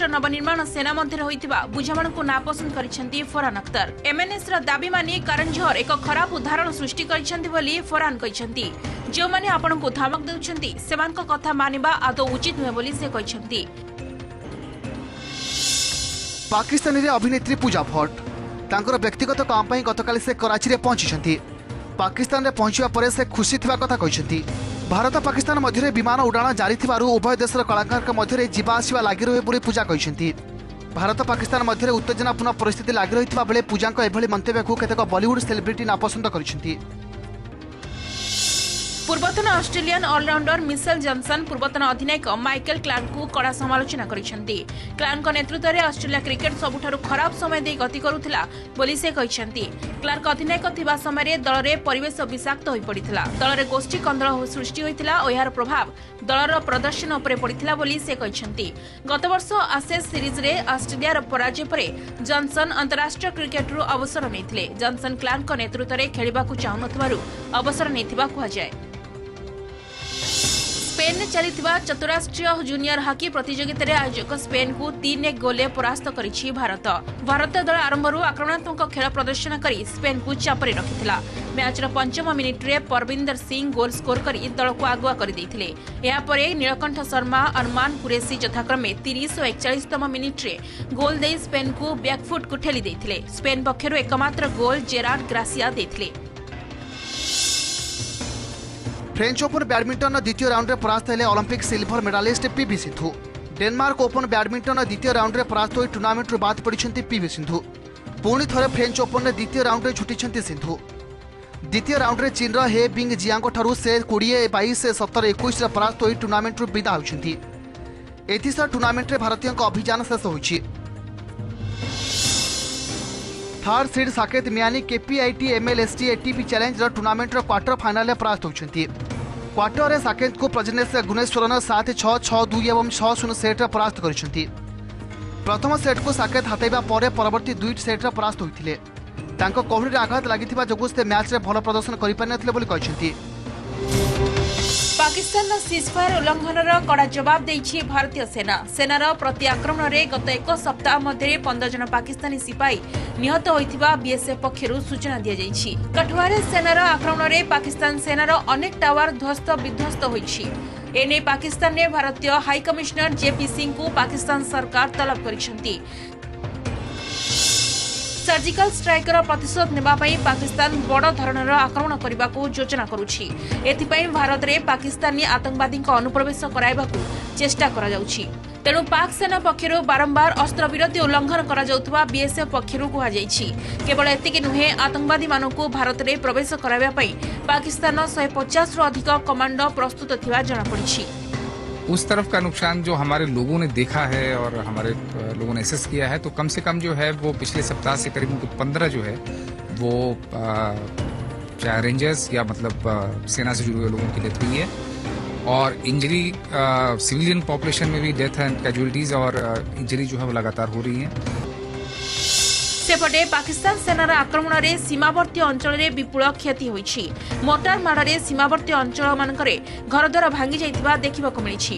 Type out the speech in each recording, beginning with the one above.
महाराष्ट्र नवनिर्माण सेना मध्य होइतिबा बुझामण को नापसंद करिसेंती फरहान अख्तर। एमएनएस रा दाबी मानी करण जौहर एक खराब उदाहरण सृष्टि करिसेंती बोली फरहान कहिसेंती। जो माने आपण को धमक देउछंती सेमानक कथा मानिबा आदौ उचित नुहे बोली से कहिसेंती। पाकिस्तानी अभिनेत्री पूजा भट्ट तांकर व्यक्तिगत काम पर गतकाली से कराची में पहुंची। पाकिस्तान में पहुंचा पर से खुशी थिबा कथा कहिसेंती। भारत पाकिस्तान मध्य विमान उड़ाण जारी थिबारु उभय देशर कलाकार मध्य जीवा आसवा लगी रहे बोली पूजा कहिसेंती। भारत पाकिस्तान मध्य उत्तेजनापूर्ण परिस्थिति लगी रही बेले पूजा एभली मंतव्य को केतेक बॉलीवुड सेलिब्रिटी नापसंद करिसेंती। पूर्वतन ऑस्ट्रेलियन ऑलराउंडर मिशेल जॉनसन पूर्वतन अधिनायक माइकल क्लार्क को कड़ा समालोचना करिसेंती। क्लार्क नेतृत्व में ऑस्ट्रेलिया क्रिकेट सबुठारु खराब समय दे गति करुथिला बोली से कहिसेंती। क्लार्क अधिनायक थिबा समय दल रे परिवेश विषाक्त होई पड़िथिला। दल रे गोष्ठी कंदल सृष्टि होइथिला और यार प्रभाव दलर प्रदर्शन उपरे पड़िथिला बोली से कहिसेंती। गत वर्ष एशेज सीरीज रे ऑस्ट्रेलिया रो पराजय परे जॉनसन अंतरराष्ट्रीय क्रिकेट रु अवसर नेथिले। जॉनसन क्लार्क नेतृत्व में खेलिबाकू चाहुनथबारु अवसर नेथिबा कुहा जाय। स्पेन में चलिथिबा चतुराष्ट्रीय जूनियर हॉकी प्रतियोगिता रे आयोजक स्पेन को 3-1 गोले परास्त करिछि भारत। भारत दल आरंभरू आक्रमणात्मक खेल प्रदर्शन करी स्पेन को चापरे रखिथिला। मैच रो 5 मिनिट रे परविंदर सिंह गोल स्कोर करी दल को आगुआ कर देइथिले। एहा परे नीलकंठ शर्मा अरमान कुरेशी यथाक्रमे 30 और 41तम मिनिट रे गोल दे स्पेन को बैकफुट को ठेली देइथिले। स्पेन पक्षरु एकमात्र गोल जेरार्ड ग्रासिया देइथिले। फ्रेंच ओपन बैडमिंटन द्वितीय राउंड में परास्त हेले Olympic silver medalist PV Sindhu. Denmark Open badminton द्वितीय राउंड में परास्त हो टूर्नामेंट बाद पड़ती पीवी सिंधु। पुणी थे फ्रेंच ओपन में द्वितीय राउंड में छुटी सिंधु। द्वितीय राउंड में चीन हे बिंग जियांग ठारू से 20, 22, 17, 21 परास्त हो टूर्नामेंट विदा होती। एथिसह टूर्नामेंट में भारतीयों अभियान शेष होइछि। Third seed Saket Myneni KPIT MLST ATP challenge tournament quarter final में परास्त होती। क्वार्टर में साकेत को प्रजनेश गुणेश्वरन 7-6, 6-2 और 6-0 सेट परास्त करिसेंती। प्रथम सेट को साकेत हाथाइबा पर परवर्ती 2 सेट परास्त होइथिले। तांको कोहड़ी आघात लागिथिबा जोगु से मैच रे भलो प्रदर्शन करि पारनथिले बोली कहिसेंती। पाकिस्तान सीजफायर उल्लंघनर कड़ा जवाब देइछि भारतीय सेना। सेनार प्रति आक्रमण में गत एक सप्ताह मध्य 15 जन पाकिस्तानी सिपाही निहत होइथिबा बीएसएफ पक्षरु सूचना दिया जाइछि। कठुआरे सेनार आक्रमण में पाकिस्तान सेनार अनेक टावर ध्वस्त विध्वस्त होइछि। एने पाकिस्तान ने भारतीय हाई कमिश्नर जेपी सिंह को पाकिस्तान सरकार तलब करिसेंती। सर्जिकल स्ट्राइकर प्रतिशोध नेबा पई पाकिस्तान बड़ धरणर आक्रमण करने को योजना करुछि। एथिपई भारत रे पाकिस्तानी आतंकवादी अनुप्रवेश कराइबाकू चेष्टा करा जाउछि। तेणु पाक सेना पक्षरु बारंबार अस्त्र विरति उल्लंघन करा जाउथबा बीएसएफ पक्षरु कुहा जाइछि। केवल एतिके नुहे आतंकवादी मानकू भारत रे प्रवेश कराइबा पई पाकिस्तान 150 रु अधिक कमांडो प्रस्तुत थिबा जणा पड़िछि। उस तरफ का नुकसान जो हमारे लोगों ने देखा है और हमारे लोगों ने एसेस किया है तो कम से कम जो है वो पिछले सप्ताह से करीब 15 जो है वो चाहे रेंजर्स या मतलब सेना से जुड़े हुए लोगों की डेथ हुई है और इंजरी सिविलियन पॉपुलेशन में भी डेथ एंड कैजुअलिटीज और इंजरी जो है वो लगातार हो रही है। सेपटे पाकिस्तान सेनार आक्रमण में सीमावर्ती अंचल में विपुल क्षति होइछि। मोटार माड़े सीमावर्ती अंचल मानकरे घरद्वार भांगी जाइतिबा देखिबाकू मिलिछि।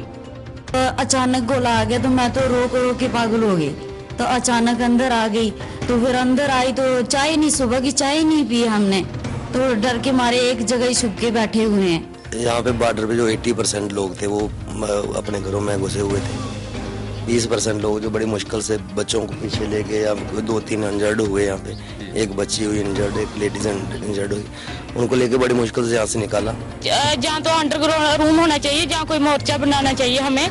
अचानक गोला आ गया तो मैं तो रोक के पागल हो गई। तो अचानक अंदर आ गई तो फिर अंदर आई तो चाय नहीं, सुबह की चाय नहीं पी हमने तो डर के मारे एक जगह ही छुप के बैठे हुए हैं। यहाँ पे बॉर्डर पे जो 80% लोग थे वो अपने घरों में घुसे हुए थे। 20% लोग जो बड़ी मुश्किल से बच्चों को पीछे लेके या 2-3 इंजर्ड हुए। यहाँ पे एक बच्ची हुई इंजर्ड, एक लेडीज इंजर्ड हुई, उनको लेके बड़ी मुश्किल से यहाँ से निकाला। जहाँ तो अंडरग्राउंड रूम होना चाहिए, जहाँ कोई मोर्चा बनाना चाहिए हमें।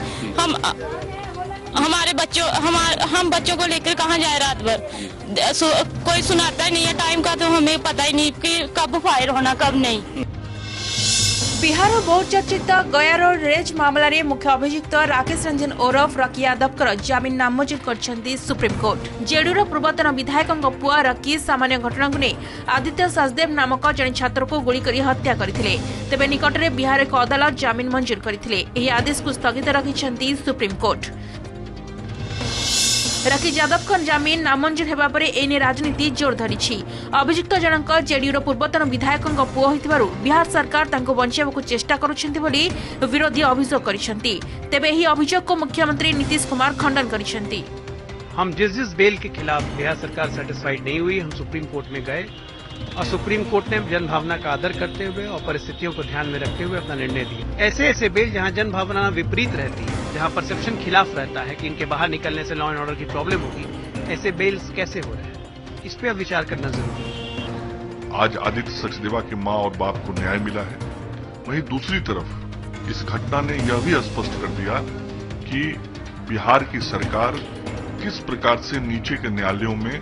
हम बच्चों को लेकर कहाँ जाए रात भर, कोई सुनाता ही नहीं है। टाइम का तो हमें पता ही नहीं कि कब फायर होना कब नहीं। बिहार बहुचर्चित गया रोड रेज मामला रे मुख्य अभियुक्त राकेश रंजन ओरफ रकी यादव जमीन नामंजूर कर सुप्रीम कोर्ट। जेडीयू पूर्वतन विधायक पुआ रकी सामान्य घटना को नहीं आदित्य सचदेव नामक जड़े छात्र को गुली कर हत्या करथिले। तेबे निकट में बिहार एक अदालत जमीन मंजूर करथिले। एही आदेश को स्थगित रखिछंती सुप्रीम कोर्ट। रकी यादव को जमीन नामंजूर हेबा परे एने राजनीति जोर धरिछि। अभियुक्त जनक जेडीयू रो पूर्वतन विधायकଙ୍କ पुओ होइतिबारु बिहार सरकार तांको बंचाबको चेष्टा करुछन्ति बोली विरोधी अभियोग करिसन्ति। तेबे एही अभियोग को मुख्यमंत्री नीतीश कुमार खंडन करिसन्ति। हम जिस बेल के खिलाफ बिहार सरकार सेटिस्फाइड नहीं हुई, हम सुप्रीम कोर्ट में गए और सुप्रीम कोर्ट ने जनभावना का आदर करते हुए और परिस्थितियों को ध्यान में रखते हुए अपना निर्णय दिया। ऐसे बेल जहां जनभावना विपरीत रहती है, जहां परसेप्शन खिलाफ रहता है कि इनके बाहर निकलने से लॉ एंड ऑर्डर की प्रॉब्लम होगी, ऐसे बेल्स कैसे हो रहे हैं, इस पे अब विचार करना जरूरी है। आज आदित्य सचदेवा की मां और बाप को न्याय मिला है। वहीं दूसरी तरफ इस घटना ने यह भी स्पष्ट कर दिया कि बिहार की सरकार किस प्रकार से नीचे के न्यायालयों में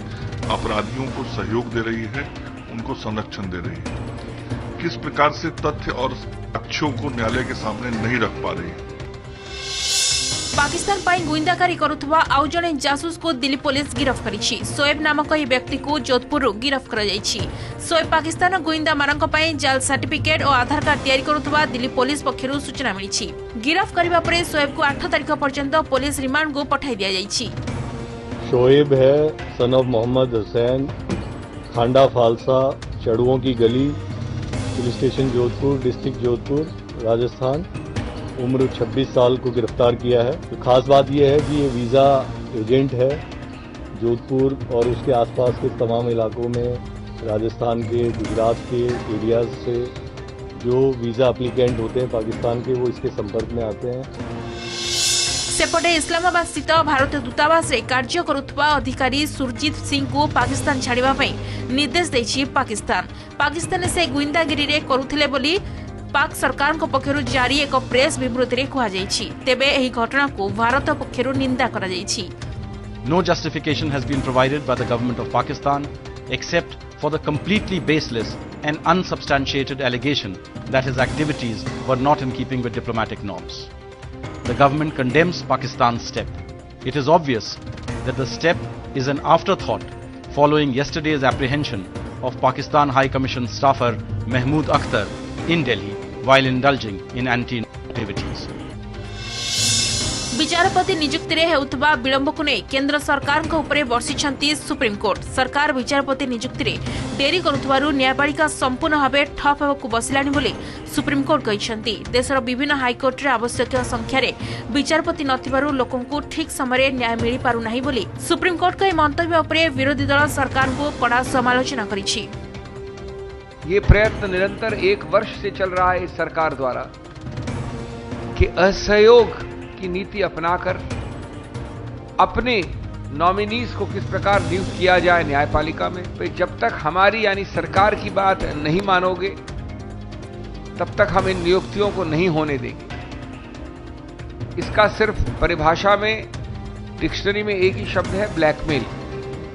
अपराधियों को सहयोग दे रही है, उनको संरक्षण दे रही है, किस प्रकार से तथ्य और साक्ष्यों को न्यायालय के सामने नहीं रख पा रही है। पाकिस्तान पाई गुइंदाकारी करुथुवा आउ जणे जासूस को दिल्ली पुलिस गिरफ्त करिछि। सोएब नामक यह व्यक्ति को जोधपुर गिरफ्त करा जायछि। सोएब पाकिस्तान गुइंदा मानक पई जाल सर्टिफिकेट और आधार कार्ड तैयारी करुथुवा दिल्ली पुलिस पक्षरु सूचना मिलिछि। गिरफ्त करिबा परे सोएब को 8 तारिख पर्यंत पुलिस रिमांड को पठाई दिया जायछि। शोएब है सन ऑफ मोहम्मद हुसैन, खांडा फालसा, चढ़ुओं की गली, police station Jodhpur, district Jodhpur, Rajasthan. उम्र 26 साल को गिरफ्तार किया है। तो खास बात यह है कि ये वीज़ा एजेंट है। जोधपुर और उसके आसपास के तमाम इलाकों में राजस्थान के, गुजरात के एरियाज से जो वीज़ा एप्लीकेंट होते हैं पाकिस्तान के, वो इसके संपर्क में आते हैं। सेपटे इस्लामाबाद स्थित भारतीय दूतावास रे कार्य करुथुवा अधिकारी सुरजीत सिंह को पाकिस्तान छाड़िबा पई निर्देश दैछि पाकिस्तान। पाकिस्तान से गुइंदागिरी रे करुथिले बोली पाक सरकार को पक्षरु जारी एक प्रेस विबृति रे कुहा जायछि। तेबे एही घटना को भारत पक्षरु निंदा करा जायछि। No justification has been provided by the government of Pakistan except for the completely baseless and unsubstantiated allegation that his activities were not in keeping with diplomatic norms. The government condemns Pakistan's step. It is obvious that the step is an afterthought following yesterday's apprehension of Pakistan High Commission staffer Mahmood Akhtar in Delhi while indulging in anti-activities. विचारपति नियुक्ति रे हेउतबा विलंब को नै केंद्र सरकार को ऊपर वर्षिछंती supreme court. सरकार विचारपति नियुक्ति रे डेरी करुथबारु न्यायपालिका संपूर्ण भाबे ठप हेबकु बसिलानी बोली सुप्रीम कोर्ट कहिसंती। देशर विभिन्न हाईकोर्ट रे आवश्यक संख्या रे विचारपति नथिबारु लोकंकु ठीक समय न्याय मिली पारु नाही बोली सुप्रीम कोर्ट के मंतव्य ऊपर विरोधी दल सरकार को कड़ा समालोचना करिछि। ये प्रयत्न निरंतर 1 वर्ष से चल रहा है इस सरकार द्वारा कि असहयोग की नीति अपनाकर अपने नॉमिनीज को किस प्रकार नियुक्त किया जाए न्यायपालिका में। तो जब तक हमारी यानी सरकार की बात नहीं मानोगे तब तक हम इन नियुक्तियों को नहीं होने देंगे। इसका सिर्फ परिभाषा में डिक्शनरी में एक ही शब्द है, ब्लैकमेल।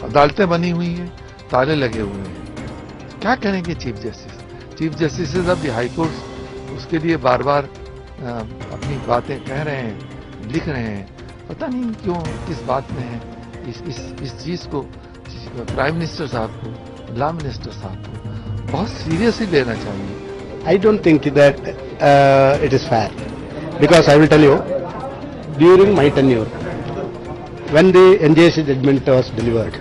अदालतें बनी हुई हैं, ताले लगे हुए हैं, क्या करेंगे chief justice? Chief justice of the high court उसके लिए बार बार अपनी बातें कह रहे हैं, लिख रहे हैं, पता नहीं क्यों किस बात में है। इस चीज को प्राइम मिनिस्टर साहब को, लॉ मिनिस्टर साहब को बहुत सीरियसली लेना चाहिए। I don't think that it is fair because I will tell you during my tenure when the NJSC judgment was delivered,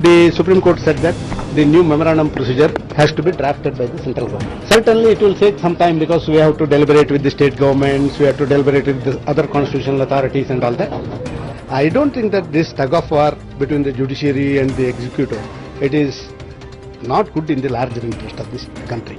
the Supreme Court said that the new memorandum procedure has to be drafted by the central government. Certainly it will take some time because we have to deliberate with the state governments, we have to deliberate with the other constitutional authorities and all that. I don't think that this tug of war between the judiciary and the executive, it is not good in the larger interest of this country.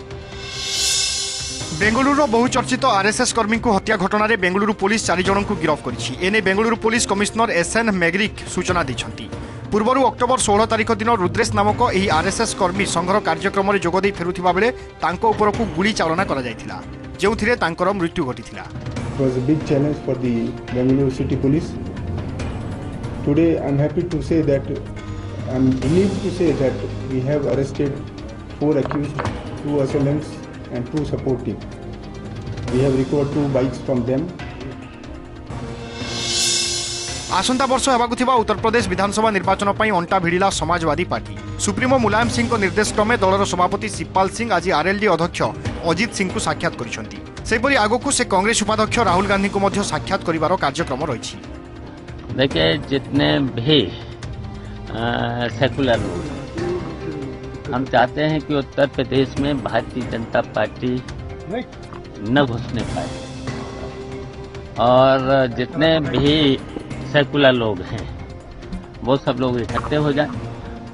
Bengaluru बहुचर्चित RSS कर्मी को हत्या घटना रे Bengaluru police 4 जन को गिरफ्त करिछि। एने बेंगलुरु पुलिस कमिश्नर SN मेग्रिक सूचना दैछंती। पूर्व अक्टोबर 16 तारिख दिन रुद्रेश नामक यही आरएसएस कर्मी संघर कार्यक्रम में जोगदे फेरुथिबा बेले तांको ऊपर को गुली चालना करा जायथिला, जेउथिरे तांकर मृत्यु घटिथिला। It was a big challenge for the Bengaluru City Police. Today I am happy to say that I am relieved to say that we have arrested 4 accused, 2 assailants and 2 support team. We have recovered 2 bikes from them. आसंता वर्ष हेबाकुथिबा उत्तर प्रदेश विधानसभा निर्वाचन पर अंटा भिड़िला Samajwadi party. Supremo Mulayam Singh निर्देश क्रमे दलर सभापति शिवपाल सिंह आज RLD अध्यक्ष अजित सिंह को साक्षात करिसेंती। सेपरि आगकू से कांग्रेस उपाध्यक्ष राहुल गांधी को मध्य साक्षात करिवार कार्यक्रम रहिछि। देखिए, जितने भी सेकुलर लोग, हम चाहते हैं कि उत्तर प्रदेश में भारतीय जनता पार्टी न घुसने पाए, और जितने भी सेकुलर लोग हैं वो सब लोग इकट्ठे हो जाएं,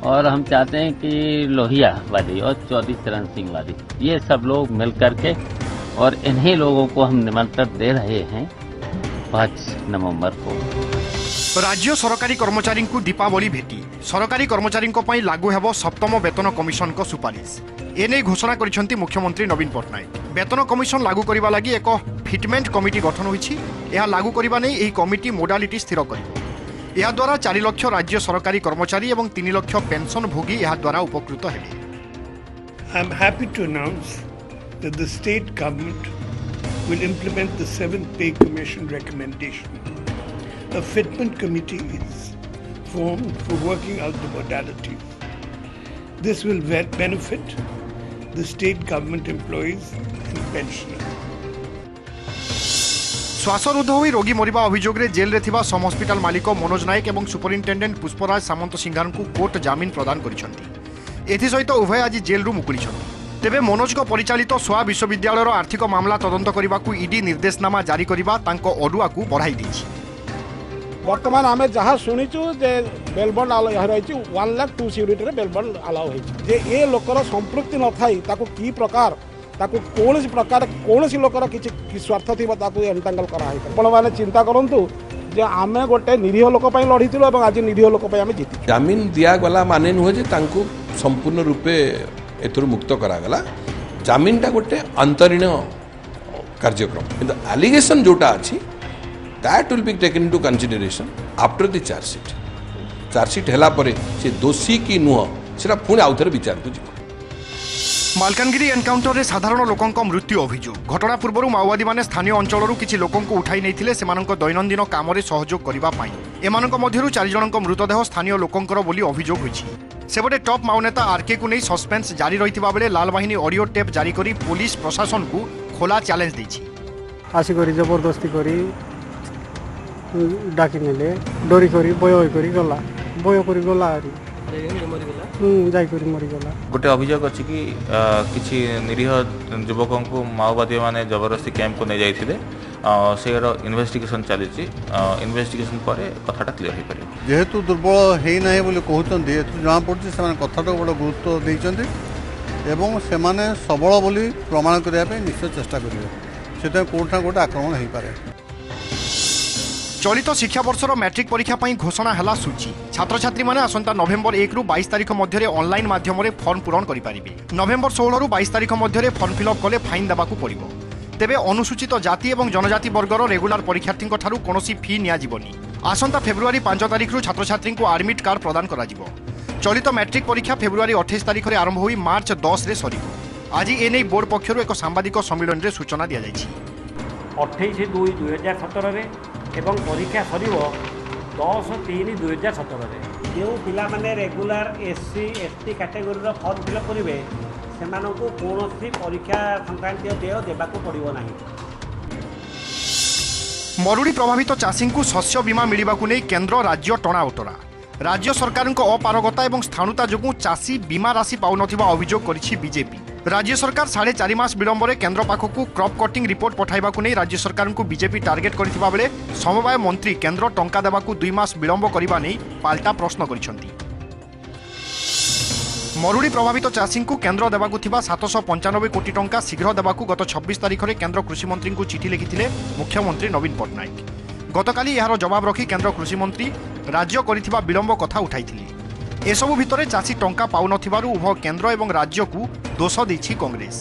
और हम चाहते हैं कि लोहिया वाली और चौधरी चरण सिंह वाली ये सब लोग मिल करके, और इन्हीं लोगों को हम निमंत्रण दे रहे हैं 5 नवंबर को। राज्य सरकारी कर्मचारी को दीपावली भेटी सरकारी कर्मचारी लागू हेब 7म वेतन कमिशन को सुपारिश एने घोषणा करिसेंती मुख्यमंत्री नवीन पट्टनायक। वेतन कमिशन लागू करबा लागि एक फिटमेंट कमिटी गठन होईछि। यह लागू करबा नै एही कमिटी मोडालिटी स्थिर करिवो। यह द्वारा 4 लाख राज्य सरकारी कर्मचारी एवं 3 लाख पेंशन भोगी यह द्वारा उपकृत हेबे। I am happy to announce that the state government will implement the 7th Pay Commission recommendation. A fitment committee is formed for working out the modalities. This will benefit the state government employees and pensioners. श्वासरुद्ध होई रोगी मरिबा अभियोग रे jail रे थिबा सम hospital मालिक मनोज नायक एवं superintendent Pushpraj सामंत सिंघार को court जामिन प्रदान करिसेंती। एथि सहित उभय आज जेल रु मुकुलिछंती। तेबे मनोज को परिचालित स्वा विश्वविद्यालय आर्थिक मामला तदंत करने को ईडी निर्देशनामा जारी करबा तांको अडुआ को बढ़ाई दैछि। वर्तमान आम जहाँ शुणुचु जे बेलबंड रही 1 लाख 2 सिक्यूरीटी बेलबंड अलाउ हो ये लोकर संपृक्ति न थाई ताकू की प्रकार ताकू कौन लोकर किसी स्वार्थ थी एंटांगल कराई आपण मैंने चिंता करूँ जे आम गोटे निरीह लोक लड़ी और आज निरीह लोक आम जीति। जामिन दिगला माने नुहे जे तांकू संपूर्ण रूपे एथुर मुक्त करागला। जामिनटा गोटे अंतरीण कार्यक्रम किंतु एलिगेशन जोटा अच्छी that will be taken into consideration after the charge sheet. Charge sheet हला परे से दोषी की नुह सेटा पुणी आउथरे विचार को जिवो। मालकानगिरी एनकाउंटर रे साधारण लोकंक मृत्यु अभियोग घटना पूर्व माओवादी माने स्थानीय अंचलरू किछि लोकंक उठाई नैथिले सेमानंक दैनंदिन काम रे सहयोग करिबा पाई। एमानंक मध्यरु 4 जनंक मृतदेह स्थानीय लोकंकर बोली अभियोग होइछि। सेपटे टॉप माओनेता आरके को नै सस्पेंस जारी रहिथिबा बेले लाल बाहिनी ऑडियो टेप जारी करी पुलिस प्रशासन को खोला चैलेंज दैछि। आसी करी जबरदस्ती करी डाकी नेले डोरी करी बय करी गला बय करी गला मरीगला। गोटे अभियोग अच्छी कि किसी निरीह युवकों को माओवादी माने जबरदस्ती कैंप को नहीं जाइए से इन्वेस्टिगेशन चली इन्वेस्टिगेशन पर कथाटा क्लियर हो पारे जेहेतु दुर्बल है ना बोली कहते जना पड़ी से कथाटा बड़ गुरुत्व देते एवं से सबल बोली प्रमाण करने निश्चय चेष्टा करेंगे से कौटा गोटे आक्रमण हो पारे। चलित शिक्षा वर्षर मैट्रिक परीक्षा पर घोषणा है सूची छात्र छात्री मैंने आसंता नवेम्बर 1 रु 22 तारीख मध्य ऑनलाइन माध्यम फॉर्म पूरण करेंगे। नवेम्बर 16 रु 22 तारीख मध्य फॉर्म फिलअप कले फाइन देवाक पड़ो। तेबे अनुसूचित जाति और जनजाति वर्गर रेगुलर परीक्षार्थी कौन फी नियाजिबनी। आसंता फेब्रुआरी 5 तारीख रु छात्र छात्री को आडमिट कार्ड प्रदान करा जिवो। चलित मैट्रिक परीक्षा फेब्रुआरी 28 तारीख में आरंभ हो मार्च 10 रे सरिबो। आज एने बोर्ड पक्षर एक सांबादिक सम्मेलन में सूचना दी जाइछि। 28/2/2017 एवं परीक्षा सर 10/3/2017 जो पिला regular SC ST category form fill up करेंगे से कौन परीक्षा संक्रांत देय देवाक पड़ो ना। मरुड़ी प्रभावित चाषी को शस्य बीमा मिलने को नहीं केन्द्र राज्य टणा उटरा। राज्य सरकार अपारगता और स्थाणुता जो चाषी बीमा राशि पाउन अभियोग करिछि बीजेपी। राज्य सरकार 4.5 मास विलंब में केन्द्र पाखक क्रॉप कटिंग रिपोर्ट पठाइबा को नहीं राज्य सरकार को बीजेपी टार्गेट करथिबा बेले समवाय मंत्री केन्द्र टंका देवाकू 2 मास विलंब करबा नहीं पाल्टा प्रश्न करिसेंती। मरुड़ी प्रभावित चाषी को केन्द्र देवाकू थिबा 795 कोटी टंका शीघ्र देवाकू गत 26 तारीख में केन्द्र कृषि मंत्री को चिठी लिखिथिले मुख्यमंत्री नवीन पट्टनायक। गतकाली यार जवाब रखी केन्द्र कृषि मंत्री राज्य करिथिबा विलंब कथा उठाइथिले। एसबू भितर चाषी टंका पाउनथिबारु उभय केन्द्र और राज्य को दोष देछि कांग्रेस।